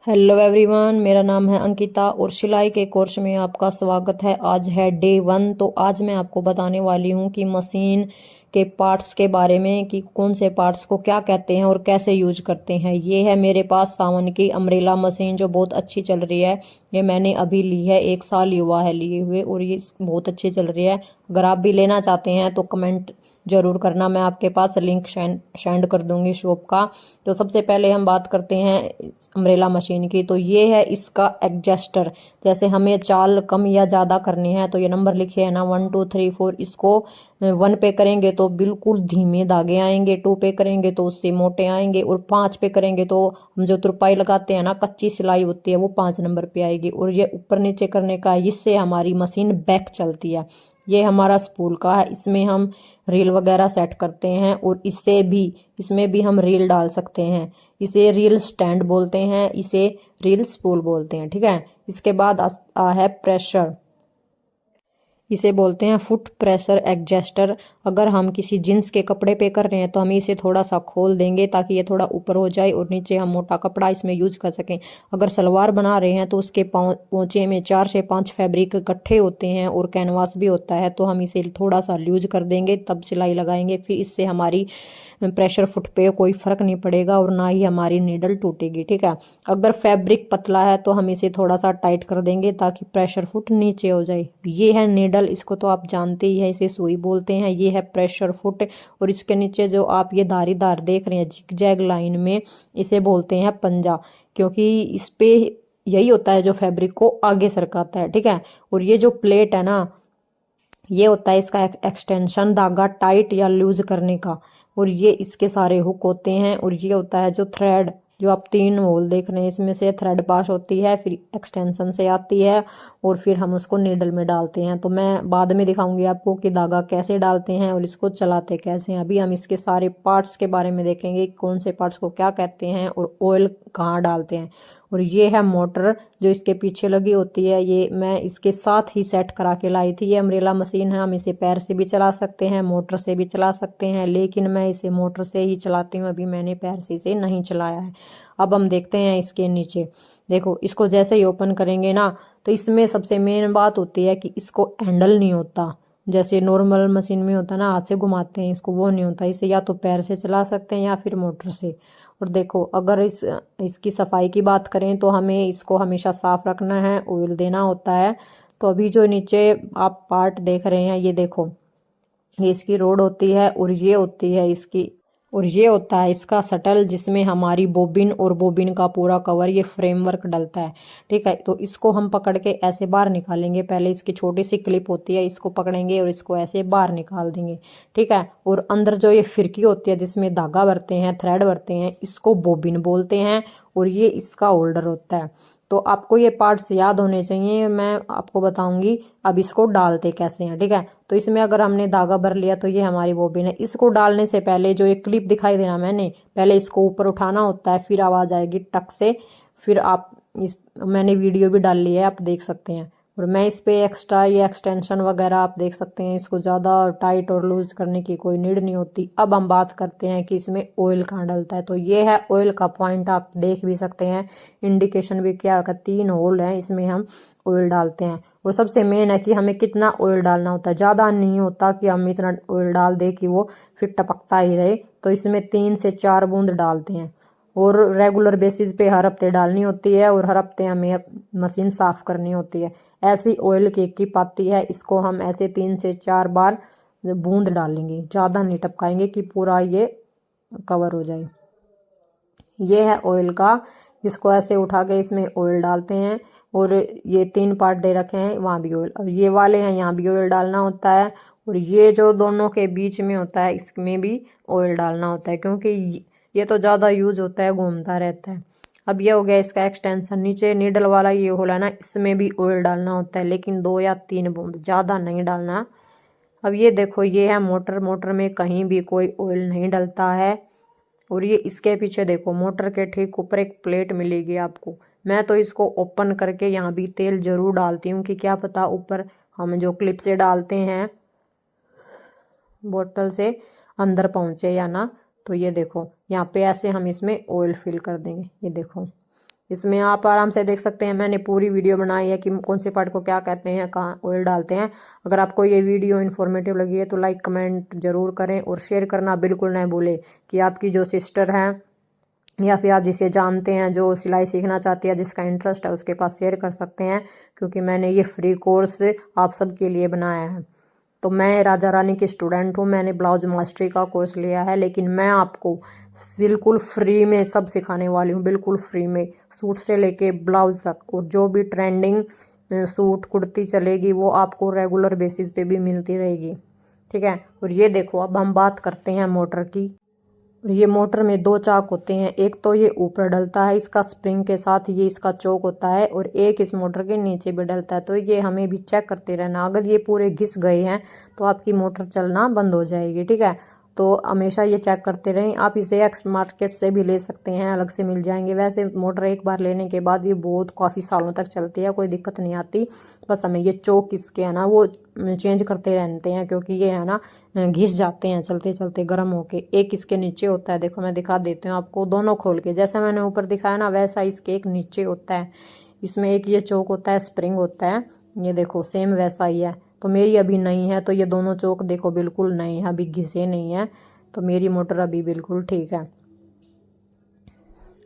Hello everyone, मेरा नाम है अंकिता और सिलाई के कोर्स में आपका स्वागत है। आज है डे 1। तो आज मैं आपको बताने वाली हूँ कि मशीन के पार्ट्स के बारे में, कि कौन से पार्ट्स को क्या कहते हैं और कैसे यूज करते हैं। ये है मेरे पास सावन की अम्ब्रेला मशीन जो बहुत अच्छी चल रही है। ये मैंने अभी ली है, 1 साल हुआ है लिए हुए, और ये बहुत अच्छी चल रही है। अगर आप भी लेना चाहते हैं तो कमेंट जरूर करना, मैं आपके पास लिंक सेंड कर दूंगी शॉप का। तो सबसे पहले हम बात करते हैं अम्ब्रेला मशीन की। तो ये है इसका एडजस्टर। जैसे हमें चाल कम या ज़्यादा करनी है तो ये नंबर लिखे है ना, 1 2 3 4। इसको 1 पे करेंगे तो बिल्कुल धीमे धागे आएंगे, 2 पे करेंगे तो उससे मोटे आएंगे, और 5 पे करेंगे तो हम जो तुरपाई लगाते हैं ना, कच्ची सिलाई होती है, वो 5 नंबर पे आएगी। और ये ऊपर नीचे करने का है, इससे हमारी मशीन बैक चलती है। ये हमारा स्पूल का है, इसमें हम रील वगैरह सेट करते हैं, और इसमें भी हम रील डाल सकते हैं। इसे रील स्टैंड बोलते हैं, इसे रील स्पूल बोलते हैं, ठीक है। इसके बाद है प्रेशर। इसे बोलते हैं फुट प्रेशर एडजस्टर। अगर हम किसी जींस के कपड़े पे कर रहे हैं तो हम इसे थोड़ा सा खोल देंगे ताकि ये थोड़ा ऊपर हो जाए और नीचे हम मोटा कपड़ा इसमें यूज कर सकें। अगर सलवार बना रहे हैं तो उसके पोंचे में 4 से 5 फैब्रिक इकट्ठे होते हैं और कैनवास भी होता है, तो हम इसे थोड़ा सा लूज कर देंगे, तब सिलाई लगाएंगे। फिर इससे हमारी प्रेशर फुट पे कोई फर्क नहीं पड़ेगा और ना ही हमारी नीडल टूटेगी, ठीक है। अगर फैब्रिक पतला है तो हम इसे थोड़ा सा टाइट कर देंगे ताकि प्रेशर फुट नीचे हो जाए। ये है नीडल, इसको तो आप जानते ही है, इसे सुई बोलते हैं। ये है प्रेशर फुट, और इसके नीचे जो आप ये धारीदार देख रहे हैं जिगजैग लाइन में, इसे बोलते हैं पंजा, क्योंकि इस पे यही होता है जो फैब्रिक को आगे सरकाता है, ठीक है। और ये जो प्लेट है ना, ये होता है इसका एक्सटेंशन, धागा टाइट या लूज करने का। और ये इसके सारे हुक होते हैं। और ये होता है जो थ्रेड, जो आप 3 होल देख रहे हैं, इसमें से थ्रेड पास होती है, फिर एक्सटेंशन से आती है, और फिर हम उसको नीडल में डालते हैं। तो मैं बाद में दिखाऊंगी आपको कि धागा कैसे डालते हैं और इसको चलाते कैसे हैं। अभी हम इसके सारे पार्ट्स के बारे में देखेंगे, कौन से पार्ट्स को क्या कहते हैं और ऑयल कहाँ डालते हैं। और ये है मोटर जो इसके पीछे लगी होती है, ये मैं इसके साथ ही सेट करा के लाई थी। ये अम्ब्रेला मशीन है, हम इसे पैर से भी चला सकते हैं, मोटर से भी चला सकते हैं, लेकिन मैं इसे मोटर से ही चलाती हूँ, अभी मैंने पैर से इसे नहीं चलाया है। अब हम देखते हैं इसके नीचे। देखो, इसको जैसे ही ओपन करेंगे ना, तो इसमें सबसे मेन बात होती है कि इसको हैंडल नहीं होता। जैसे नॉर्मल मशीन में होता ना, हाथ से घुमाते हैं इसको, वो नहीं होता। इसे या तो पैर से चला सकते हैं या फिर मोटर से। और देखो, अगर इसकी सफाई की बात करें तो हमें इसको हमेशा साफ रखना है, ऑयल देना होता है। तो अभी जो नीचे आप पार्ट देख रहे हैं, ये देखो, ये इसकी रोड होती है, और ये होती है इसकी, और ये होता है इसका शटल, जिसमें हमारी बोबिन और बोबिन का पूरा कवर, ये फ्रेमवर्क डलता है, ठीक है। तो इसको हम पकड़ के ऐसे बाहर निकालेंगे। पहले इसकी छोटी सी क्लिप होती है, इसको पकड़ेंगे और इसको ऐसे बाहर निकाल देंगे, ठीक है। और अंदर जो ये फिरकी होती है जिसमें धागा भरते हैं, थ्रेड भरते हैं, इसको बोबिन बोलते हैं, और ये इसका होल्डर होता है। तो आपको ये पार्ट्स याद होने चाहिए, मैं आपको बताऊंगी अब इसको डालते कैसे हैं, ठीक है। तो इसमें अगर हमने धागा भर लिया तो ये हमारी बोबिन है। इसको डालने से पहले जो ये क्लिप दिखाई देना, मैंने पहले इसको ऊपर उठाना होता है, फिर आवाज आएगी टक से, फिर आप मैंने वीडियो भी डाल ली है, आप देख सकते हैं। और मैं इस पे एक्स्ट्रा ये एक्सटेंशन वगैरह आप देख सकते हैं, इसको ज़्यादा टाइट और लूज करने की कोई नीड नहीं होती। अब हम बात करते हैं कि इसमें ऑयल कहाँ डलता है। तो ये है ऑयल का पॉइंट, आप देख भी सकते हैं, इंडिकेशन भी क्या होगा, 3 होल है, इसमें हम ऑयल डालते हैं। और सबसे मेन है कि हमें कितना ऑयल डालना होता है, ज़्यादा नहीं होता कि हम इतना ऑयल डाल दे कि वो फिर टपकता ही रहे। तो इसमें 3 से 4 बूंद डालते हैं, और रेगुलर बेसिस पे हर हफ्ते डालनी होती है, और हर हफ्ते हमें मशीन साफ करनी होती है। ऐसी ऑयल केक की पाती है, इसको हम ऐसे 3 से 4 बार बूंद डालेंगे, ज़्यादा नहीं टपकाएंगे कि पूरा ये कवर हो जाए। ये है ऑयल का, इसको ऐसे उठा के इसमें ऑयल डालते हैं। और ये 3 पार्ट दे रखे हैं, वहाँ भी ऑयल, और ये वाले हैं, यहाँ भी ऑयल डालना होता है। और ये जो दोनों के बीच में होता है, इसमें भी ऑयल डालना होता है, क्योंकि ये तो ज़्यादा यूज होता है, घूमता रहता है। अब ये हो गया इसका एक्सटेंशन। नीचे नीडल वाला ये होल है ना, इसमें भी ऑयल डालना होता है, लेकिन 2 या 3 बूंद, ज़्यादा नहीं डालना। अब ये देखो, ये है मोटर, मोटर में कहीं भी कोई ऑयल नहीं डलता है। और ये इसके पीछे देखो, मोटर के ठीक ऊपर एक प्लेट मिलेगी आपको। मैं तो इसको ओपन करके यहाँ भी तेल जरूर डालती हूँ, कि क्या पता ऊपर हम जो क्लिप से डालते हैं बोतल से अंदर पहुँचे या ना। तो ये देखो, यहाँ पे ऐसे हम इसमें ऑयल फिल कर देंगे, ये देखो, इसमें आप आराम से देख सकते हैं, मैंने पूरी वीडियो बनाई है कि कौन से पार्ट को क्या कहते हैं, कहाँ ऑयल डालते हैं। अगर आपको ये वीडियो इन्फॉर्मेटिव लगी है तो लाइक कमेंट जरूर करें और शेयर करना बिल्कुल नहीं भूलें कि आपकी जो सिस्टर है या फिर आप जिसे जानते हैं जो सिलाई सीखना चाहती है, जिसका इंटरेस्ट है, उसके पास शेयर कर सकते हैं, क्योंकि मैंने ये फ्री कोर्स आप सबके लिए बनाया है। तो मैं राजा रानी की स्टूडेंट हूँ, मैंने ब्लाउज मास्टरी का कोर्स लिया है, लेकिन मैं आपको बिल्कुल फ्री में सब सिखाने वाली हूँ, बिल्कुल फ्री में, सूट से लेके ब्लाउज तक। और जो भी ट्रेंडिंग सूट कुर्ती चलेगी वो आपको रेगुलर बेसिस पे भी मिलती रहेगी, ठीक है। और ये देखो, अब हम बात करते हैं मोटर की। और ये मोटर में दो चाक होते हैं, एक तो ये ऊपर डलता है इसका स्प्रिंग के साथ, ये इसका चौक होता है, और एक इस मोटर के नीचे भी डलता है। तो ये हमें भी चेक करते रहना, अगर ये पूरे घिस गए हैं तो आपकी मोटर चलना बंद हो जाएगी, ठीक है। तो हमेशा ये चेक करते रहें। आप इसे एक्स मार्केट से भी ले सकते हैं, अलग से मिल जाएंगे। वैसे मोटर एक बार लेने के बाद ये बहुत काफ़ी सालों तक चलती है, कोई दिक्कत नहीं आती। बस हमें ये चौक इसके है ना वो चेंज करते रहते हैं, क्योंकि ये है ना घिस जाते हैं चलते चलते गर्म होके। एक इसके नीचे होता है, देखो मैं दिखा देती हूँ आपको दोनों खोल के, जैसा मैंने ऊपर दिखाया ना वैसा इसके एक नीचे होता है। इसमें एक ये चौक होता है, स्प्रिंग होता है, ये देखो सेम वैसा ही है। तो मेरी अभी नई है, तो ये दोनों चौक देखो बिल्कुल नई है, अभी घिसे नहीं है। तो मेरी मोटर अभी बिल्कुल ठीक है।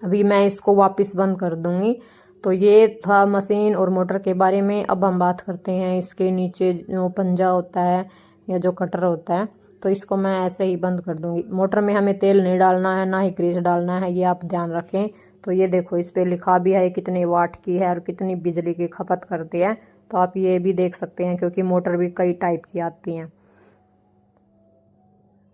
अभी मैं इसको वापस बंद कर दूंगी। तो ये था मशीन और मोटर के बारे में। अब हम बात करते हैं इसके नीचे जो पंजा होता है या जो कटर होता है, तो इसको मैं ऐसे ही बंद कर दूंगी। मोटर में हमें तेल नहीं डालना है, ना ही ग्रीस डालना है, ये आप ध्यान रखें। तो ये देखो इस पे लिखा भी है कितने वाट की है और कितनी बिजली की खपत करती है, तो आप ये भी देख सकते हैं, क्योंकि मोटर भी कई टाइप की आती हैं।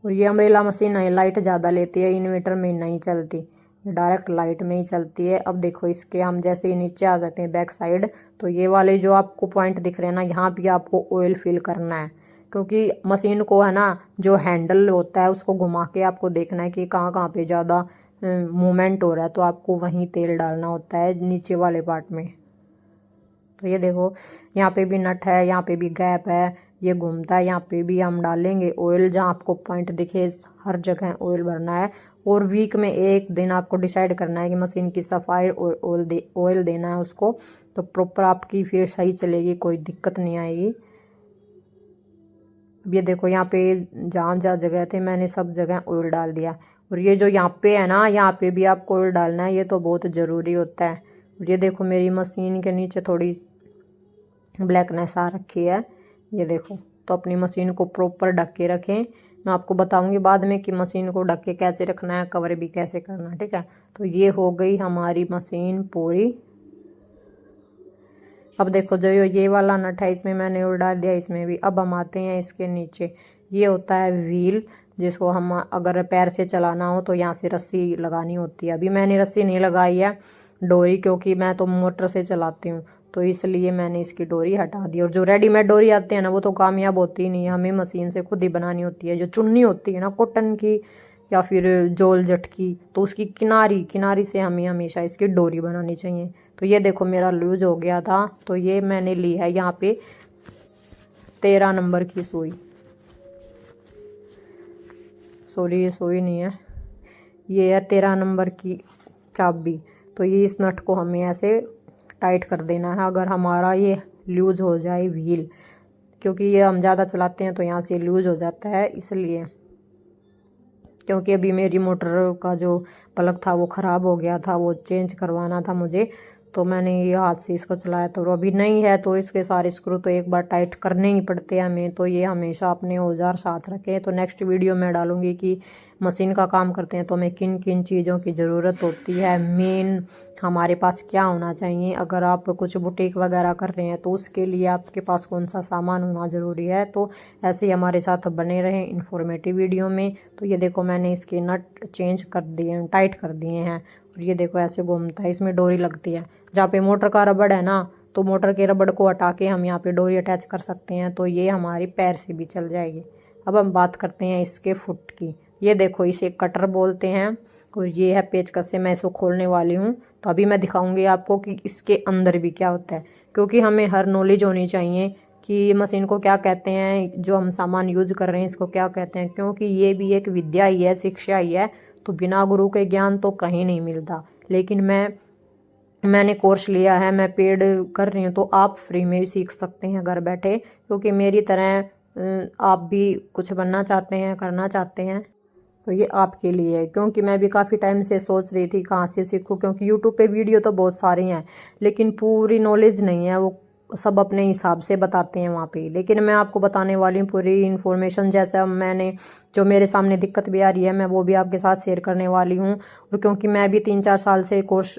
और ये अम्ब्रेला मशीन है, लाइट ज़्यादा लेती है, इन्वर्टर में नहीं चलती, डायरेक्ट लाइट में ही चलती है। अब देखो इसके हम जैसे ही नीचे आ जाते हैं बैक साइड, तो ये वाले जो आपको पॉइंट दिख रहे हैं ना, यहाँ भी आपको ऑयल फिल करना है, क्योंकि मशीन को है ना जो हैंडल होता है उसको घुमा के आपको देखना है कि कहाँ कहाँ पे ज़्यादा मूवमेंट हो रहा है, तो आपको वहीं तेल डालना होता है नीचे वाले पार्ट में। तो ये देखो यहाँ पे भी नट है, यहाँ पे भी गैप है, ये घूमता है, यहाँ पे भी हम डालेंगे ऑयल, जहाँ आपको पॉइंट दिखे हर जगह ऑयल भरना है। और वीक में एक दिन आपको डिसाइड करना है कि मशीन की सफाई और ऑयल देना है उसको, तो प्रॉपर आपकी फिर सही चलेगी, कोई दिक्कत नहीं आएगी। अब ये देखो यहाँ पे जहाँ जहाँ जगह थे मैंने सब जगह ऑयल डाल दिया। और ये जो यहाँ पे है ना, यहाँ पे भी आपको ऑयल डालना है, ये तो बहुत ज़रूरी होता है। और ये देखो मेरी मशीन के नीचे थोड़ी ब्लैकनेस आ रखी है, ये देखो। तो अपनी मशीन को प्रॉपर ढक के रखें, मैं आपको बताऊंगी बाद में कि मशीन को ढक के कैसे रखना है, कवर भी कैसे करना है, ठीक है। तो ये हो गई हमारी मशीन पूरी। अब देखो जो ये वाला नट है इसमें मैंने और डाल दिया, इसमें भी। अब हम आते हैं इसके नीचे, ये होता है व्हील, जिसको हम अगर पैर से चलाना हो तो यहाँ से रस्सी लगानी होती है। अभी मैंने रस्सी नहीं लगाई है, डोरी, क्योंकि मैं तो मोटर से चलाती हूँ, तो इसलिए मैंने इसकी डोरी हटा दी। और जो रेडीमेड डोरी आती है ना वो तो कामयाब होती ही नहीं है, हमें मशीन से खुद ही बनानी होती है। जो चुन्नी होती है ना कॉटन की या फिर जोल जट की, तो उसकी किनारी किनारी से हमें हमेशा इसकी डोरी बनानी चाहिए। तो ये देखो मेरा लूज हो गया था, तो ये मैंने ली है यहाँ पे 13 नंबर की सुई, सॉरी ये सुई नहीं है, ये है 13 नंबर की चाबी। तो ये इस नट को हमें ऐसे टाइट कर देना है, अगर हमारा ये लूज हो जाए व्हील, क्योंकि ये हम ज़्यादा चलाते हैं तो यहाँ से लूज हो जाता है, इसलिए। क्योंकि अभी मेरी मोटर का जो प्लग था वो ख़राब हो गया था, वो चेंज करवाना था मुझे, तो मैंने ये हाथ से इसको चलाया। तो अभी नहीं है तो इसके सारे स्क्रू तो एक बार टाइट करने ही पड़ते हैं हमें, तो ये हमेशा अपने औजार साथ रखें। तो नेक्स्ट वीडियो में डालूंगी कि मशीन का काम करते हैं तो हमें किन किन चीज़ों की ज़रूरत होती है, मेन हमारे पास क्या होना चाहिए। अगर आप कुछ बुटीक वगैरह कर रहे हैं तो उसके लिए आपके पास कौन सा सामान होना ज़रूरी है। तो ऐसे ही हमारे साथ बने रहें इन्फॉर्मेटिव वीडियो में। तो ये देखो मैंने इसके नट चेंज कर दिए हैं, टाइट कर दिए हैं, और ये देखो ऐसे घूमता है, इसमें डोरी लगती है। जहाँ पे मोटर का रबड़ है ना, तो मोटर के रबड़ को हटा के हम यहाँ पे डोरी अटैच कर सकते हैं, तो ये हमारी पैर से भी चल जाएगी। अब हम बात करते हैं इसके फुट की। ये देखो इसे कटर बोलते हैं, और ये है पेचकस से मैं इसको खोलने वाली हूँ। तो अभी मैं दिखाऊंगी आपको कि इसके अंदर भी क्या होता है, क्योंकि हमें हर नॉलेज होनी चाहिए कि मशीन को क्या कहते हैं, जो हम सामान यूज कर रहे हैं इसको क्या कहते हैं, क्योंकि ये भी एक विद्या ही है, शिक्षा ही है। तो बिना गुरु के ज्ञान तो कहीं नहीं मिलता। लेकिन मैं मैंने कोर्स लिया है, मैं पेड कर रही हूँ, तो आप फ्री में भी सीख सकते हैं घर बैठे, क्योंकि मेरी तरह आप भी कुछ बनना चाहते हैं, करना चाहते हैं, तो ये आपके लिए है। क्योंकि मैं भी काफ़ी टाइम से सोच रही थी कहाँ से सीखूं, क्योंकि यूट्यूब पे वीडियो तो बहुत सारी हैं, लेकिन पूरी नॉलेज नहीं है, वो सब अपने हिसाब से बताते हैं वहाँ पे। लेकिन मैं आपको बताने वाली हूँ पूरी इन्फॉर्मेशन, जैसा मैंने जो मेरे सामने दिक्कत भी आ रही है मैं वो भी आपके साथ शेयर करने वाली हूँ। और क्योंकि मैं भी 3-4 साल से कोर्स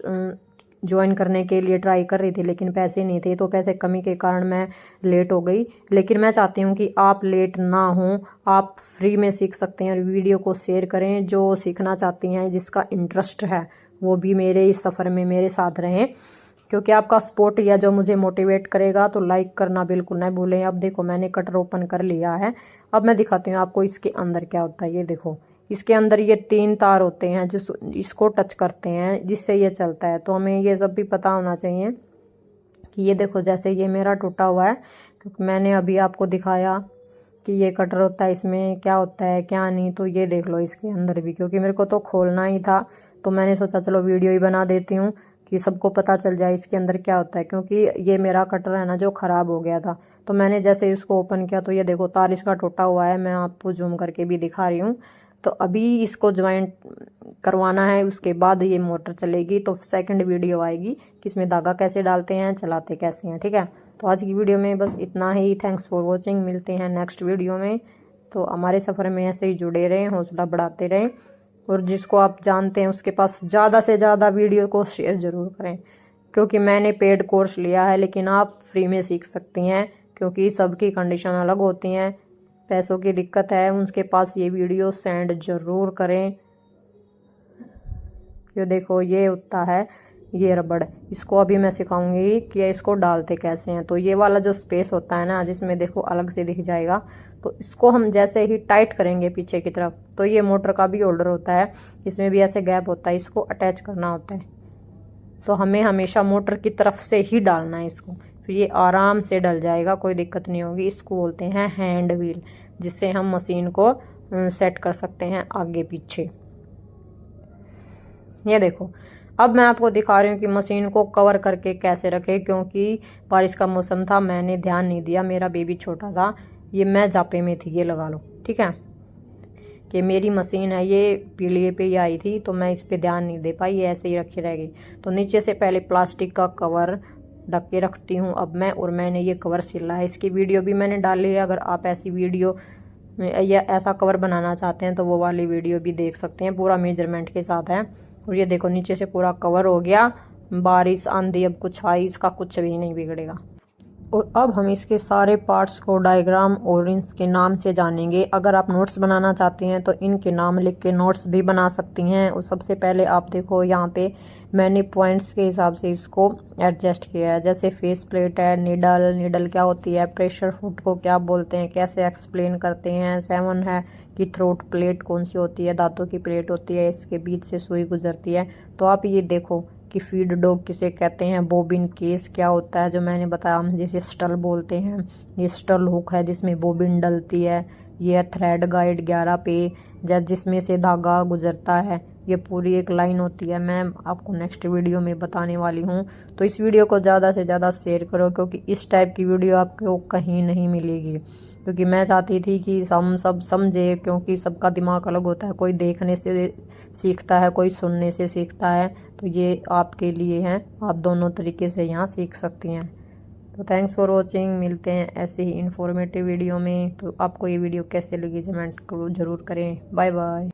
ज्वाइन करने के लिए ट्राई कर रही थी, लेकिन पैसे नहीं थे, तो पैसे कमी के कारण मैं लेट हो गई। लेकिन मैं चाहती हूँ कि आप लेट ना हों, आप फ्री में सीख सकते हैं। और वीडियो को शेयर करें, जो सीखना चाहती हैं, जिसका इंटरेस्ट है, वो भी मेरे इस सफ़र में मेरे साथ रहें, क्योंकि आपका सपोर्ट या जो मुझे मोटिवेट करेगा। तो लाइक करना बिल्कुल ना भूलें। अब देखो मैंने कटर ओपन कर लिया है। अब मैं दिखाती हूँ आपको इसके अंदर क्या होता है। ये देखो, इसके अंदर ये 3 तार होते हैं जो इसको टच करते हैं, जिससे ये चलता है। तो हमें ये सब भी पता होना चाहिए कि ये देखो, जैसे ये मेरा टूटा हुआ है, क्योंकि मैंने अभी आपको दिखाया कि ये कटर होता है, इसमें क्या होता है क्या नहीं। तो ये देख लो इसके अंदर भी, क्योंकि मेरे को तो खोलना ही था, तो मैंने सोचा चलो वीडियो ही बना देती हूँ कि सबको पता चल जाए इसके अंदर क्या होता है। क्योंकि ये मेरा कटर है ना जो ख़राब हो गया था, तो मैंने जैसे इसको ओपन किया तो ये देखो तार इसका टूटा हुआ है। मैं आपको जूम करके भी दिखा रही हूँ। तो अभी इसको ज्वाइंट करवाना है, उसके बाद ये मोटर चलेगी। तो सेकंड वीडियो आएगी कि इसमें धागा कैसे डालते हैं, चलाते कैसे हैं, ठीक है। तो आज की वीडियो में बस इतना ही। Thanks for watching. मिलते हैं नेक्स्ट वीडियो में। तो हमारे सफ़र में ऐसे ही जुड़े रहें, हौसला बढ़ाते रहें, और जिसको आप जानते हैं उसके पास ज़्यादा से ज़्यादा वीडियो को शेयर ज़रूर करें। क्योंकि मैंने पेड कोर्स लिया है, लेकिन आप फ्री में सीख सकती हैं, क्योंकि सबकी कंडीशन अलग होती हैं। पैसों की दिक्कत है उनके पास, ये वीडियो सेंड ज़रूर करें। ये देखो ये होता है ये रबड़, इसको अभी मैं सिखाऊंगी कि इसको डालते कैसे हैं। तो ये वाला जो स्पेस होता है ना, जिसमें देखो अलग से दिख जाएगा, तो इसको हम जैसे ही टाइट करेंगे पीछे की तरफ, तो ये मोटर का भी होल्डर होता है, इसमें भी ऐसे गैप होता है, इसको अटैच करना होता है। तो हमें हमेशा मोटर की तरफ से ही डालना है इसको, फिर ये आराम से डल जाएगा, कोई दिक्कत नहीं होगी। इसको बोलते हैं हैंड व्हील, जिससे हम मशीन को सेट कर सकते हैं आगे पीछे। ये देखो, अब मैं आपको दिखा रही हूँ कि मशीन को कवर करके कैसे रखें, क्योंकि बारिश का मौसम था, मैंने ध्यान नहीं दिया, मेरा बेबी छोटा था, ये मैं जापे में थी। ये लगा लो, ठीक है, कि मेरी मशीन है ये पीलिए पे ही आई थी, तो मैं इस पे ध्यान नहीं दे पाई, ये ऐसे ही रखी रह गई। तो नीचे से पहले प्लास्टिक का कवर ढक के रखती हूँ अब मैं, और मैंने ये कवर सिला है, इसकी वीडियो भी मैंने डाली है। अगर आप ऐसी वीडियो या ऐसा कवर बनाना चाहते हैं तो वो वाली वीडियो भी देख सकते हैं, पूरा मेजरमेंट के साथ है। और ये देखो नीचे से पूरा कवर हो गया, बारिश आंधी अब कुछ आई, इसका कुछ भी नहीं बिगड़ेगा। और अब हम इसके सारे पार्ट्स को डायग्राम और इनके नाम से जानेंगे। अगर आप नोट्स बनाना चाहती हैं तो इनके नाम लिख के नोट्स भी बना सकती हैं। और सबसे पहले आप देखो यहाँ पे मैंने पॉइंट्स के हिसाब से इसको एडजस्ट किया है। जैसे फेस प्लेट है, नीडल, नीडल क्या होती है, प्रेशर फुट को क्या बोलते हैं, कैसे एक्सप्लेन करते हैं। 7 है कि थ्रोट प्लेट कौन सी होती है, दांतों की प्लेट होती है, इसके बीच से सुई गुजरती है। तो आप ये देखो कि फीड डॉग किसे कहते हैं, बोबिन केस क्या होता है, जो मैंने बताया हम जिसे स्टल बोलते हैं, ये स्टल हुक है जिसमें बोबिन डलती है। ये थ्रेड गाइड 11 पे, जिसमें से धागा गुजरता है। ये पूरी एक लाइन होती है, मैं आपको नेक्स्ट वीडियो में बताने वाली हूँ। तो इस वीडियो को ज़्यादा से ज़्यादा शेयर करो, क्योंकि इस टाइप की वीडियो आपको कहीं नहीं मिलेगी। क्योंकि मैं चाहती थी कि हम सब समझे, क्योंकि सबका दिमाग अलग होता है, कोई देखने से सीखता है, कोई सुनने से सीखता है। तो ये आपके लिए हैं, आप दोनों तरीके से यहाँ सीख सकती हैं। तो थैंक्स फॉर वॉचिंग। मिलते हैं ऐसे ही इन्फॉर्मेटिव वीडियो में। तो आपको ये वीडियो कैसे लगी कमेंट ज़रूर करें। Bye bye.